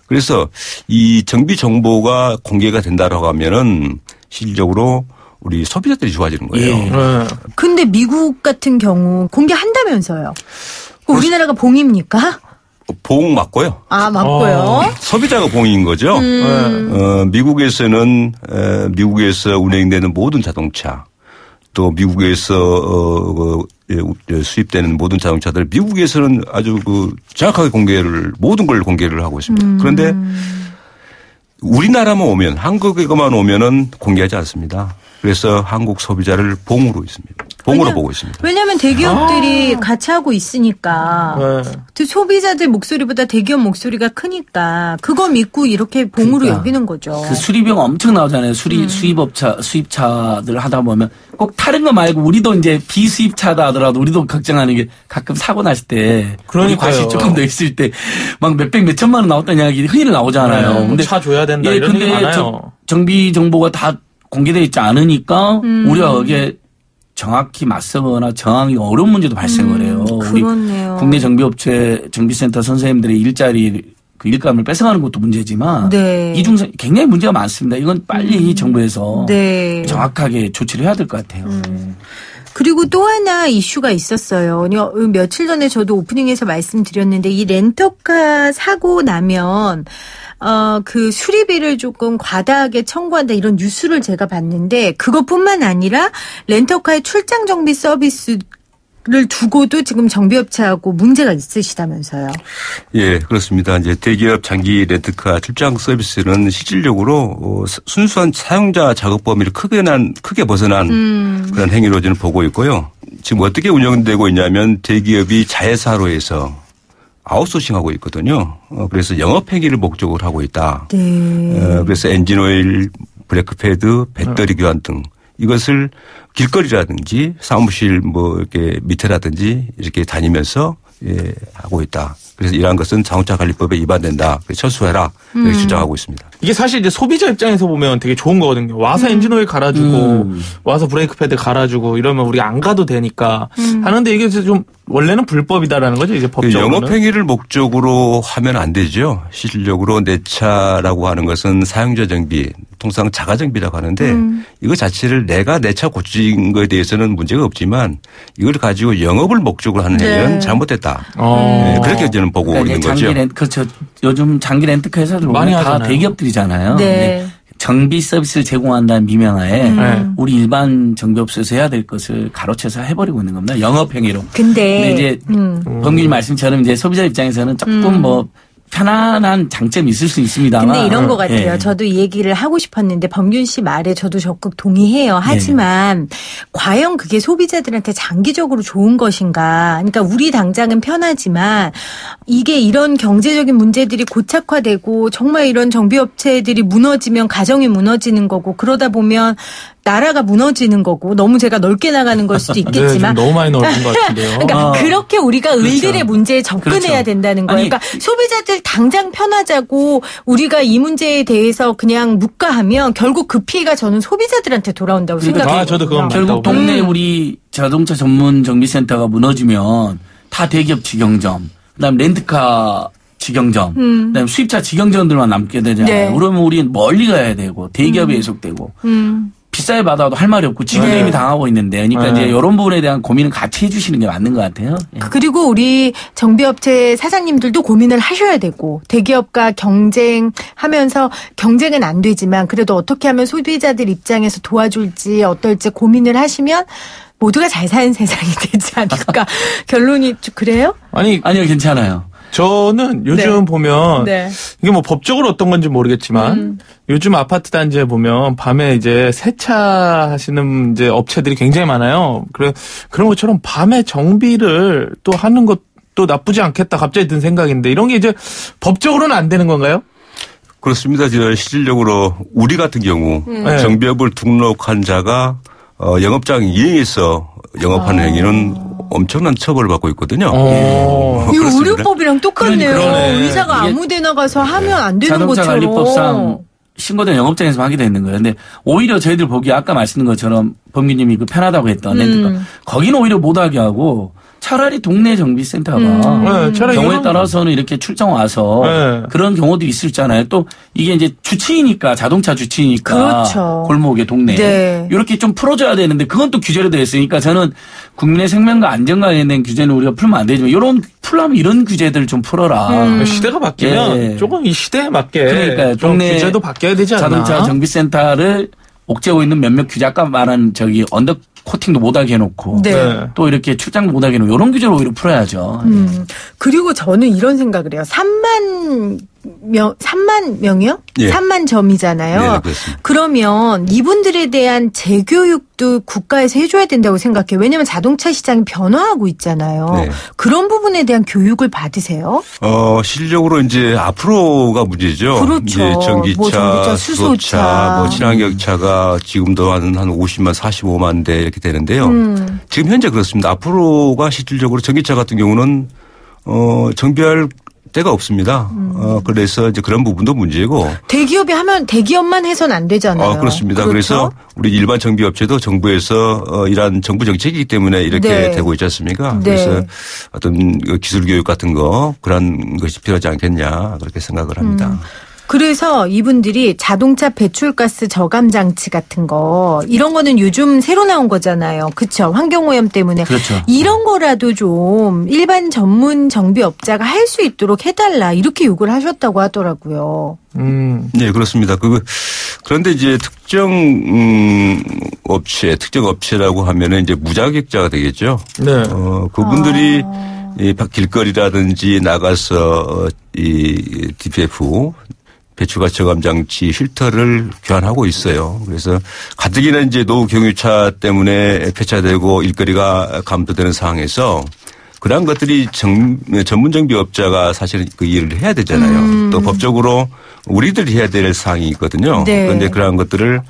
그래서 이 정비 정보가 공개가 된다라고 하면은 실질적으로 우리 소비자들이 좋아지는 거예요. 예. 근데 미국 같은 경우 공개한다면서요. 우리나라가 봉입니까? 봉 맞고요. 아, 맞고요. 소비자가 봉인 거죠. 미국에서는 미국에서 운행되는 모든 자동차 또 미국에서 수입되는 모든 자동차들 미국에서는 아주 정확하게 모든 걸 공개를 하고 있습니다. 그런데 우리나라만 오면 한국에만 오면은 공개하지 않습니다. 그래서 한국 소비자를 봉으로 있습니다. 봉으로 보고 있습니다. 왜냐하면 대기업들이 같이 하고 있으니까 소비자들 목소리보다 대기업 목소리가 크니까 그거 믿고 이렇게 봉으로 여기는 거죠. 그 수리비용 엄청 나오잖아요. 수입차들 하다 보면 꼭 다른 거 말고 우리도 이제 비수입차다 하더라도 우리도 걱정하는 게 가끔 사고 났을 때 과실 조금 더 있을 때 막 몇백 몇천만 원 나왔다는 이야기 흔히 나오잖아요. 근데 차 줘야 된다 이런 얘기 많아요. 정비 정보가 다 공개되어 있지 않으니까 우리가 거기에 정확히 맞서거나 정하기 어려운 문제도 발생을 해요. 그렇네요. 우리 국내 정비업체 정비센터 선생님들의 일자리 그 일감을 뺏어가는 것도 문제지만 네. 이 중에서 굉장히 문제가 많습니다. 이건 빨리 정부에서 네. 정확하게 조치를 해야 될 것 같아요. 그리고 또 하나 이슈가 있었어요. 며칠 전에 저도 오프닝에서 말씀드렸는데 이 렌터카 사고 나면 그 수리비를 조금 과다하게 청구한다 이런 뉴스를 제가 봤는데 그것뿐만 아니라 렌터카의 출장 정비 서비스를 두고도 지금 정비업체하고 문제가 있으시다면서요. 예, 그렇습니다. 이제 대기업 장기 렌트카 출장 서비스는 실질적으로 순수한 사용자 작업 범위를 크게 벗어난 그런 행위로 저는 보고 있고요. 지금 어떻게 운영되고 있냐면 대기업이 자회사로 해서 아웃소싱하고 있거든요. 그래서 영업행위를 목적으로 하고 있다. 네. 그래서 엔진오일, 브레이크패드, 배터리 교환 등 이것을 길거리라든지 사무실 이렇게 밑에라든지 이렇게 다니면서 하고 있다. 그래서 이러한 것은 자동차 관리법에 위반된다. 철수해라. 이렇게 주장하고 있습니다. 이게 사실 이제 소비자 입장에서 보면 되게 좋은 거거든요. 와서 엔진오일 갈아주고 와서 브레이크 패드 갈아주고 이러면 우리가 안 가도 되니까 하는데 이게 좀 원래는 불법이다라는 거죠. 이제 법적으로는. 영업행위를 목적으로 하면 안 되죠. 실질적으로 내 차라고 하는 것은 사용자 정비, 통상 자가 정비라고 하는데 이거 자체를 내가 내 차 고친 거에 대해서는 문제가 없지만 이걸 가지고 영업을 목적으로 하는 행위는 잘못됐다. 네, 그렇게 저는 보고 있는 거죠. 그렇죠. 요즘 장기 렌트카 회사들 많이 다 대기업들이잖아요. 네. 정비 서비스를 제공한다는 미명하에 우리 일반 정비업소에서 해야 될 것을 가로채서 해버리고 있는 겁니다. 영업행위로. 근데 이제 범규님 말씀처럼 이제 소비자 입장에서는 조금 편안한 장점이 있을 수 있습니다만. 근데 이런 것 같아요. 저도 이 얘기를 하고 싶었는데 범균 씨 말에 저도 적극 동의해요. 하지만 과연 그게 소비자들한테 장기적으로 좋은 것인가. 그러니까 우리 당장은 편하지만 이게 이런 경제적인 문제들이 고착화되고 정말 이런 정비업체들이 무너지면 가정이 무너지는 거고 그러다 보면 나라가 무너지는 거고 너무 제가 넓게 나가는 걸 수도 있겠지만 네, 너무 많이 넓은 것 같은데요. 그러니까 그렇게 우리가 을들의 문제에 접근해야 된다는 거예요. 그러니까 소비자들 당장 편하자고 우리가 이 문제에 대해서 그냥 묵과하면 결국 그 피해가 저는 소비자들한테 돌아온다고 생각해요. 저도 그건 결국 동네 우리 자동차 전문 정비센터가 무너지면 다 대기업 직영점, 그다음 렌트카 직영점, 그다음 수입차 직영점들만 남게 되잖아요. 그러면 우리는 멀리 가야 되고 대기업에 예속되고 비싸게 받아도 할 말이 없고 지금 이미 당하고 있는데 그러니까 이제 이런 부분에 대한 고민은 같이 해주시는 게 맞는 것 같아요. 그리고 우리 정비업체 사장님들도 고민을 하셔야 되고 대기업과 경쟁하면서 경쟁은 안 되지만 그래도 어떻게 하면 소비자들 입장에서 도와줄지 어떨지 고민을 하시면 모두가 잘 사는 세상이 되지 않을까. 결론이 그래요? 아니요 괜찮아요. 저는 요즘 보면 이게 뭐 법적으로 어떤 건지 모르겠지만 요즘 아파트 단지에 보면 밤에 이제 세차하시는 이제 업체들이 굉장히 많아요. 그런 것처럼 밤에 정비를 또 하는 것도 나쁘지 않겠다 갑자기 든 생각인데 이런 게 이제 법적으로는 안 되는 건가요? 그렇습니다. 실질적으로 우리 같은 경우 정비업을 등록한 자가 영업장 이행해서 영업하는 행위는 엄청난 처벌을 받고 있거든요. 이거 의료법이랑 똑같네요. 그러네. 의사가 아무데나 가서 하면 안 되는 자동차 것처럼. 관리법상 신고된 영업장에서 하게 되는 거예요. 근데 오히려 저희들 보기에 아까 말씀드린 것처럼 범규님이 그 편하다고 했던 렌트카 거기는 오히려 못하게 하고 차라리 동네 정비센터가 경우에 따라서는 이렇게 출장 와서 그런 경우도 있었잖아요. 또 이게 이제 주치의니까 자동차 주치의니까 그렇죠. 골목에 동네 이렇게 좀 풀어줘야 되는데 그건 또 규제로 되어 있으니까 저는 국민의 생명과 안전과 관련된 규제는 우리가 풀면 안 되지만 풀려면 이런 규제들 좀 풀어라. 시대가 바뀌면 조금 이 시대에 맞게 그러니까 동네 규제도 바뀌어야 되지 않나. 자동차 정비센터를 옥죄고 있는 몇몇 규제 아까 말한 언더 코팅도 못하게 해놓고 또 이렇게 출장도 못하게 해놓고 이런 규제를 오히려 풀어야죠. 그리고 저는 이런 생각을 해요. 3만 명이요? 예. 3만 점이잖아요. 네, 그렇습니다. 그러면 이분들에 대한 재교육도 국가에서 해줘야 된다고 생각해요. 왜냐하면 자동차 시장이 변화하고 있잖아요. 네. 그런 부분에 대한 교육을 받으세요? 실질적으로 이제 앞으로가 문제죠. 그렇죠. 이제 전기차, 뭐 전기차, 수소차, 친환경차가 지금도 한 50만, 45만 대 이렇게 되는데요. 지금 현재 그렇습니다. 앞으로가 실질적으로 전기차 같은 경우는 정비할 데가 없습니다. 그래서 이제 그런 부분도 문제고. 대기업이 하면 대기업만 해서는 안 되잖아요. 그렇습니다. 그렇죠? 그래서 우리 일반 정비업체도 정부에서 이러한 정부 정책이기 때문에 이렇게 되고 있지 않습니까? 그래서 어떤 기술 교육 같은 거 그런 것이 필요하지 않겠냐 그렇게 생각을 합니다. 그래서 이분들이 자동차 배출가스 저감 장치 같은 거 이런 거는 요즘 새로 나온 거잖아요. 그렇죠. 환경오염 때문에. 그렇죠. 이런 거라도 좀 일반 전문 정비업자가 할 수 있도록 해달라 이렇게 요구를 하셨다고 하더라고요. 네, 그렇습니다. 그런데 이제 특정 업체라고 하면은 이제 무자격자가 되겠죠. 네. 그분들이 이 길거리라든지 나가서 이 DPF 배출가스 저감 장치 필터를 교환하고 있어요. 그래서 가뜩이나 이제 노후 경유차 때문에 폐차되고 일거리가 감소되는 상황에서 그러한 것들이 전문 정비업자가 사실은 그 일을 해야 되잖아요. 또 법적으로 우리들이 해야 될 사항이 있거든요. 그런데 그러한 것들을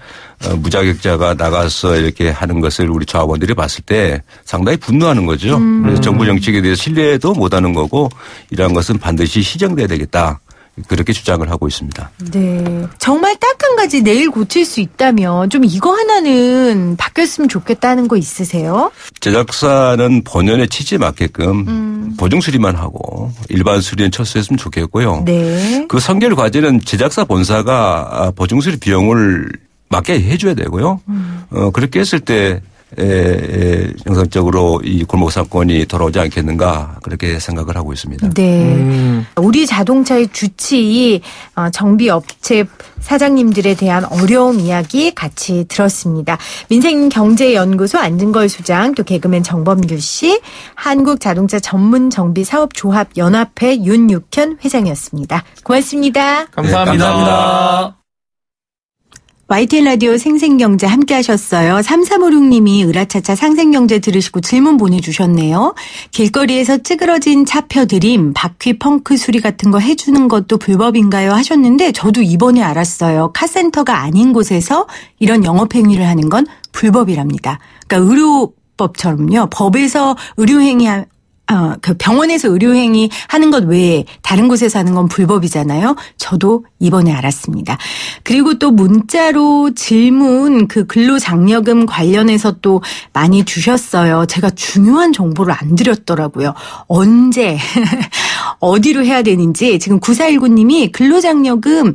무자격자가 나가서 이렇게 하는 것을 우리 조합원들이 봤을 때 상당히 분노하는 거죠. 그래서 정부 정책에 대해서 신뢰도 못하는 거고 이러한 것은 반드시 시정돼야 되겠다. 그렇게 주장을 하고 있습니다. 네. 정말 딱 한 가지 내일 고칠 수 있다면 좀 이거 하나는 바뀌었으면 좋겠다는 거 있으세요? 제작사는 본연의 취지에 맞게끔 보증 수리만 하고 일반 수리는 철수했으면 좋겠고요. 네. 그 선결 과제는 제작사 본사가 보증 수리 비용을 맞게 해줘야 되고요. 그렇게 했을 때 정상적으로 이 골목 상권이 돌아오지 않겠는가 그렇게 생각을 하고 있습니다. 네, 우리 자동차의 주치의 정비업체 사장님들에 대한 어려움 이야기 같이 들었습니다. 민생경제연구소 안진걸 소장 또 개그맨 정범규 씨, 한국자동차 전문정비사업조합 연합회 윤육현 회장이었습니다. 고맙습니다. 감사합니다. 네, 감사합니다. YTN 라디오 생생경제 함께 하셨어요. 3356님이 으라차차 상생경제 들으시고 질문 보내주셨네요. 길거리에서 찌그러진 차 펴드림, 바퀴 펑크 수리 같은 거 해주는 것도 불법인가요? 하셨는데 저도 이번에 알았어요. 카센터가 아닌 곳에서 이런 영업행위를 하는 건 불법이랍니다. 그러니까 의료법처럼요. 법에서 의료행위 그 병원에서 의료행위 하는 것 외에 다른 곳에서 하는 건 불법이잖아요. 저도 이번에 알았습니다. 그리고 또 문자로 질문 그 근로장려금 관련해서 또 많이 주셨어요. 제가 중요한 정보를 안 드렸더라고요. 언제 어디로 해야 되는지 지금 9419님이 근로장려금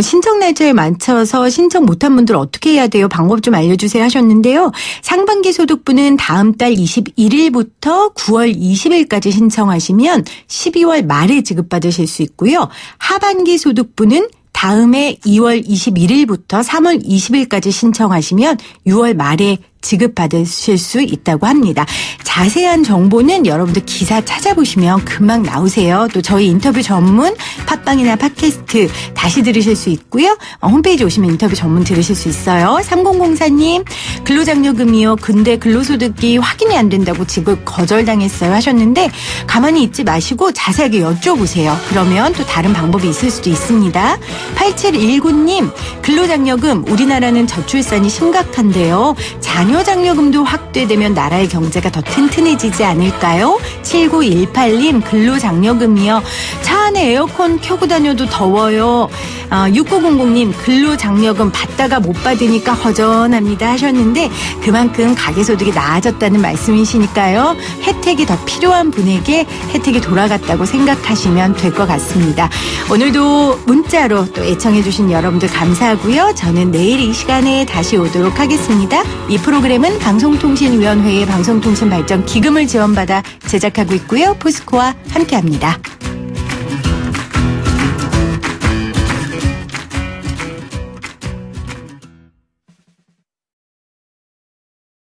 신청 날짜에 맞춰서 신청 못한 분들 어떻게 해야 돼요? 방법 좀 알려주세요 하셨는데요. 상반기 소득분은 다음 달 21일부터 9월 20일까지 신청하시면 12월 말에 지급받으실 수 있고요. 하반기 소득분은 다음해 2월 21일부터 3월 20일까지 신청하시면 6월 말에 지급받으실 수 있다고 합니다. 자세한 정보는 여러분들 기사 찾아보시면 금방 나오세요. 또 저희 인터뷰 전문 팟빵이나 팟캐스트 다시 들으실 수 있고요. 홈페이지 오시면 인터뷰 전문 들으실 수 있어요. 3004님 근로장려금이요. 근데 근로소득이 확인이 안 된다고 지급 거절당했어요 하셨는데 가만히 있지 마시고 자세하게 여쭤보세요. 그러면 또 다른 방법이 있을 수도 있습니다. 8719님 근로장려금 우리나라는 저출산이 심각한데요. 자녀장려금도 확대되면 나라의 경제가 더 튼튼해지지 않을까요? 7918님 근로장려금이요. 차 안에 에어컨 켜고 다녀도 더워요. 6900님 근로장려금 받다가 못 받으니까 허전합니다 하셨는데 그만큼 가계소득이 나아졌다는 말씀이시니까요. 혜택이 더 필요한 분에게 혜택이 돌아갔다고 생각하시면 될 것 같습니다. 오늘도 문자로 또 애청해 주신 여러분들 감사하고요. 저는 내일 이 시간에 다시 오도록 하겠습니다. 이 프로그램은 방송통신위원회의 방송통신발전기금을 지원받아 제작하고 있고요. 포스코와 함께합니다.